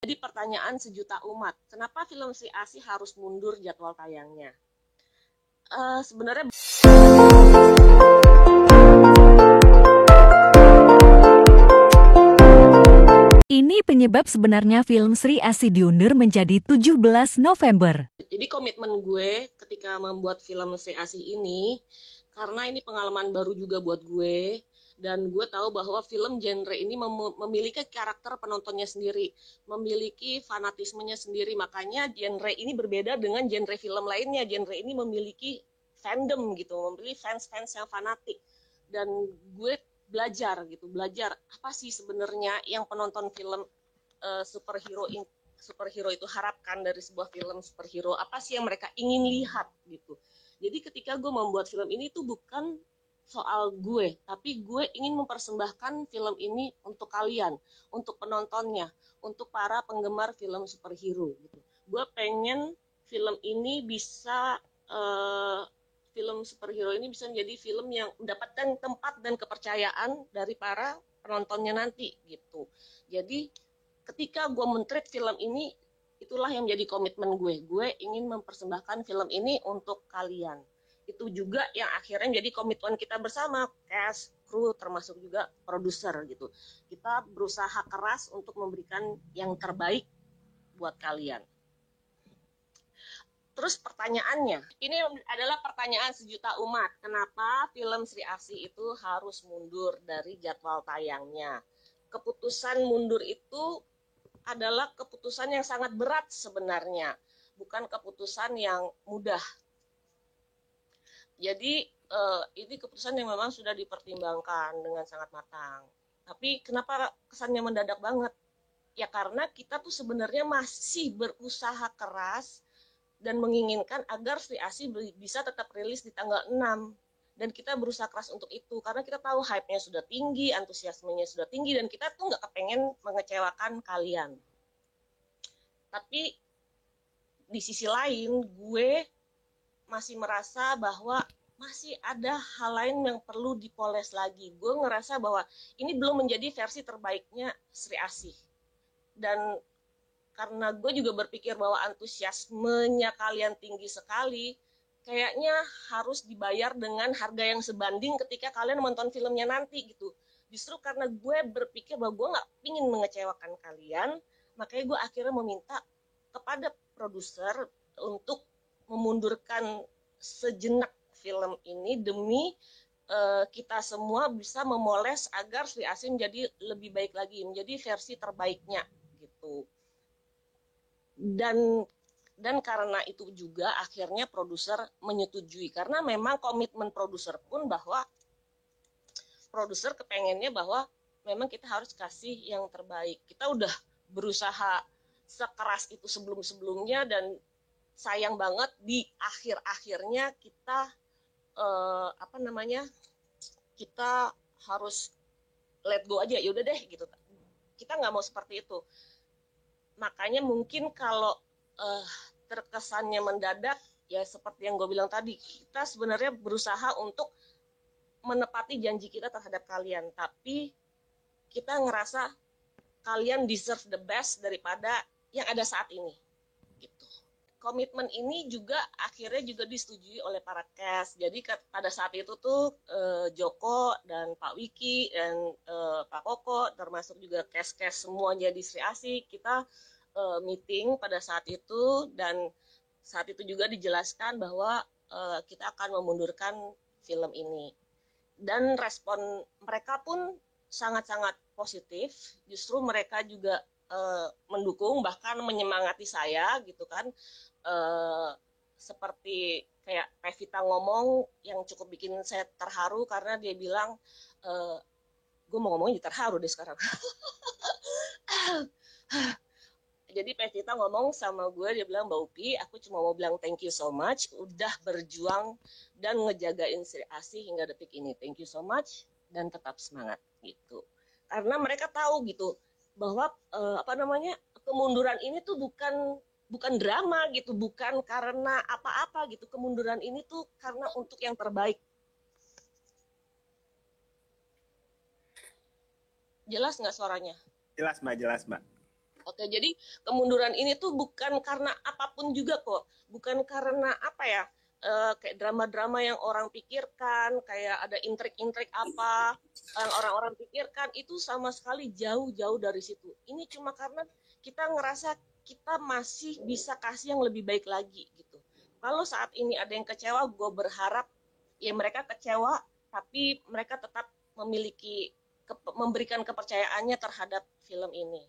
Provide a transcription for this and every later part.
Jadi pertanyaan sejuta umat, kenapa film Sri Asih harus mundur jadwal tayangnya? Sebenarnya Ini penyebab sebenarnya film Sri Asih diundur menjadi 17 November. jadi komitmen gue ketika membuat film Sri Asih ini, karena ini pengalaman baru juga buat gue, dan gue tahu bahwa film genre ini memiliki karakter penontonnya sendiri, memiliki fanatismenya sendiri, makanya genre ini berbeda dengan genre film lainnya. Genre ini memiliki fandom gitu, memiliki fans-fans yang fanatik, dan gue belajar apa sih sebenarnya yang penonton film superhero itu harapkan dari sebuah film superhero, apa sih yang mereka ingin lihat gitu. Jadi ketika gue membuat film ini tuh bukan soal gue, tapi gue ingin mempersembahkan film ini untuk kalian, untuk penontonnya, untuk para penggemar film superhero gitu. Gue pengen film ini bisa film superhero ini bisa menjadi film yang mendapatkan tempat dan kepercayaan dari para penontonnya nanti gitu. Jadi ketika gue men-treat film ini, itulah yang menjadi komitmen gue. Gue ingin mempersembahkan film ini untuk kalian. Itu juga yang akhirnya menjadi komitmen kita bersama, cast, kru, termasuk juga produser gitu. Kita berusaha keras untuk memberikan yang terbaik buat kalian. Terus pertanyaannya, ini adalah pertanyaan sejuta umat. Kenapa film Sri Asih itu harus mundur dari jadwal tayangnya? Keputusan mundur itu adalah keputusan yang sangat berat sebenarnya, bukan keputusan yang mudah. Jadi ini keputusan yang memang sudah dipertimbangkan dengan sangat matang. Tapi kenapa kesannya mendadak banget? Ya karena kita tuh sebenarnya masih berusaha keras dan menginginkan agar Sri Asih bisa tetap rilis di tanggal 6. Dan kita berusaha keras untuk itu, karena kita tahu hype-nya sudah tinggi, antusiasmenya sudah tinggi, dan kita tuh nggak kepengen mengecewakan kalian. Tapi di sisi lain, gue masih merasa bahwa masih ada hal lain yang perlu dipoles lagi. Gue ngerasa bahwa ini belum menjadi versi terbaiknya Sri Asih. Dan karena gue juga berpikir bahwa antusiasmenya kalian tinggi sekali, kayaknya harus dibayar dengan harga yang sebanding ketika kalian menonton filmnya nanti gitu. Justru karena gue berpikir bahwa gue gak ingin mengecewakan kalian, makanya gue akhirnya meminta kepada produser untuk memundurkan sejenak film ini demi kita semua bisa memoles agar Sri Asih menjadi lebih baik lagi, menjadi versi terbaiknya gitu. Dan karena itu juga akhirnya produser menyetujui, karena memang komitmen produser pun bahwa produser kepengennya bahwa memang kita harus kasih yang terbaik. Kita udah berusaha sekeras itu sebelum-sebelumnya, dan sayang banget di akhir-akhirnya kita kita harus let go aja, yaudah deh gitu. Kita nggak mau seperti itu. Makanya mungkin kalau terkesannya mendadak, ya seperti yang gue bilang tadi, kita sebenarnya berusaha untuk menepati janji kita terhadap kalian, tapi kita ngerasa kalian deserve the best daripada yang ada saat ini gitu. Komitmen ini juga akhirnya juga disetujui oleh para cast. Jadi pada saat itu tuh Joko dan Pak Wiki dan Pak Koko, termasuk juga cast-cast semuanya di Sri Asih, kita meeting pada saat itu, dan saat itu juga dijelaskan bahwa kita akan memundurkan film ini. Dan respon mereka pun sangat-sangat positif. Justru mereka juga mendukung, bahkan menyemangati saya gitu kan. Seperti kayak Pevita ngomong yang cukup bikin saya terharu, karena dia bilang, gue mau ngomongin terharu deh sekarang. Jadi Pevita ngomong sama gue, dia bilang, Mbak Upi, aku cuma mau bilang thank you so much, udah berjuang dan ngejagain Sri Asih hingga detik ini. Thank you so much, dan tetap semangat gitu. Karena mereka tahu gitu bahwa kemunduran ini tuh bukan drama gitu, bukan karena apa-apa gitu. Kemunduran ini tuh karena untuk yang terbaik. Jelas nggak suaranya? Jelas Mbak. Oke, jadi kemunduran ini tuh bukan karena apapun juga kok, bukan karena apa ya, kayak drama-drama yang orang pikirkan, kayak ada intrik-intrik apa yang orang-orang pikirkan, itu sama sekali jauh-jauh dari situ. Ini cuma karena kita ngerasa kita masih bisa kasih yang lebih baik lagi gitu. Kalau saat ini ada yang kecewa, gue berharap ya mereka kecewa, tapi mereka tetap memiliki memberikan kepercayaannya terhadap film ini.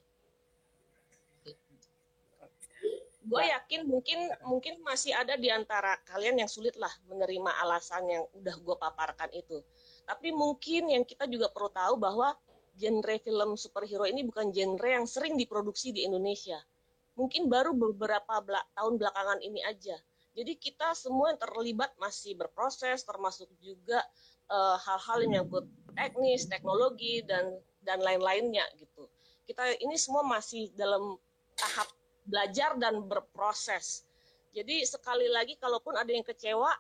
Gue yakin mungkin masih ada di antara kalian yang sulit lah menerima alasan yang udah gue paparkan itu. Tapi mungkin yang kita juga perlu tahu bahwa genre film superhero ini bukan genre yang sering diproduksi di Indonesia. Mungkin baru beberapa tahun belakangan ini aja. Jadi kita semua yang terlibat masih berproses, termasuk juga hal-hal yang menyangkut teknis, teknologi dan lain-lainnya gitu. Kita ini semua masih dalam tahap belajar dan berproses. Jadi sekali lagi kalaupun ada yang kecewa,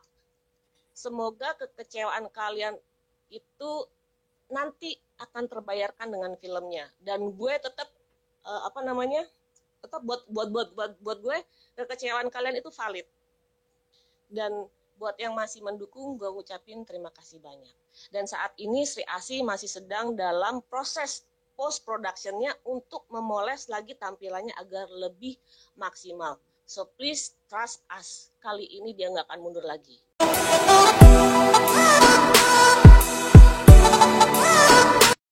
semoga kekecewaan kalian itu nanti akan terbayarkan dengan filmnya. Dan gue tetap tetap buat gue kekecewaan kalian itu valid. Dan buat yang masih mendukung, gue ucapin terima kasih banyak. Dan saat ini Sri Asih masih sedang dalam proses post productionnya untuk memoles lagi tampilannya agar lebih maksimal. So please trust us, kali ini dia nggak akan mundur lagi.